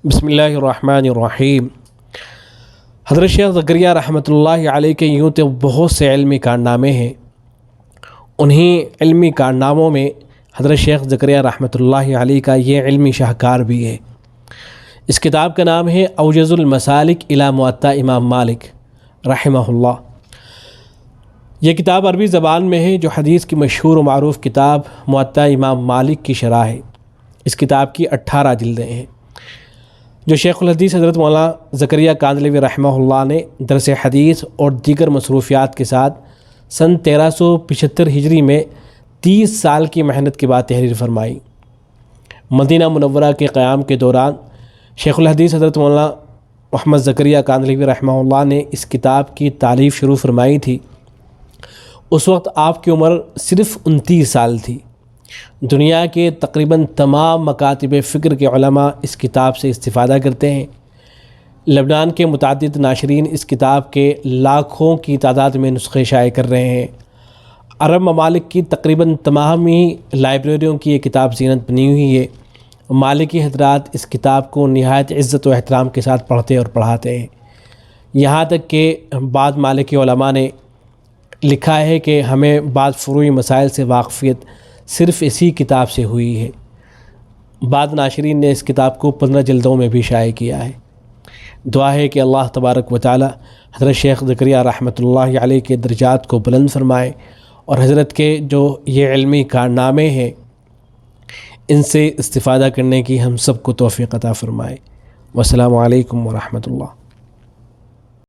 بسم اللہ الرحمن الرحیم۔ حضرت شیخ زکریا رحمۃ اللہ علیہ کے یوں تو بہت سے علمی کارنامے ہیں، انہیں علمی کارناموں میں حضرت شیخ زکریا رحمۃ اللہ علیہ کا یہ علمی شاہکار بھی ہے۔ اس کتاب کا نام ہے اوجز المسالک الی موطا امام مالک رحمہ اللہ۔ یہ کتاب عربی زبان میں ہے، جو حدیث کی مشہور و معروف کتاب موطا امام مالک کی شرح ہے۔ اس کتاب کی 18 جلدیں ہیں، جو شیخ الحدیث حضرت مولانا زکریا کاندھلوی رحمہ اللہ نے درس حدیث اور دیگر مصروفیات کے ساتھ سن 1375 ہجری میں 30 سال کی محنت کے بعد تحریر فرمائی۔ مدینہ منورہ کے قیام کے دوران شیخ الحدیث حضرت مولانا محمد زکریا کاندھلوی رحمہ اللہ نے اس کتاب کی تالیف شروع فرمائی تھی۔ اس وقت آپ کی عمر صرف 29 سال تھی۔ دنیا کے تقریباً تمام مکاتب فکر کے علماء اس کتاب سے استفادہ کرتے ہیں۔ لبنان کے متعدد ناشرین اس کتاب کے لاکھوں کی تعداد میں نسخے شائع کر رہے ہیں۔ عرب ممالک کی تقریباً تمام ہی لائبریریوں کی یہ کتاب زینت بنی ہوئی ہے۔ مالکی حضرات اس کتاب کو نہایت عزت و احترام کے ساتھ پڑھتے اور پڑھاتے ہیں، یہاں تک کہ بعض مالکی علماء نے لکھا ہے کہ ہمیں بعض فروعی مسائل سے واقفیت صرف اسی کتاب سے ہوئی ہے۔ بعض ناشرین نے اس کتاب کو 15 جلدوں میں بھی شائع کیا ہے۔ دعا ہے کہ اللہ تبارک و تعالی حضرت شیخ زکریا رحمۃ اللہ علیہ کے درجات کو بلند فرمائے، اور حضرت کے جو یہ علمی کارنامے ہیں ان سے استفادہ کرنے کی ہم سب کو توفیق عطا فرمائے۔ والسلام علیکم ورحمۃ اللہ۔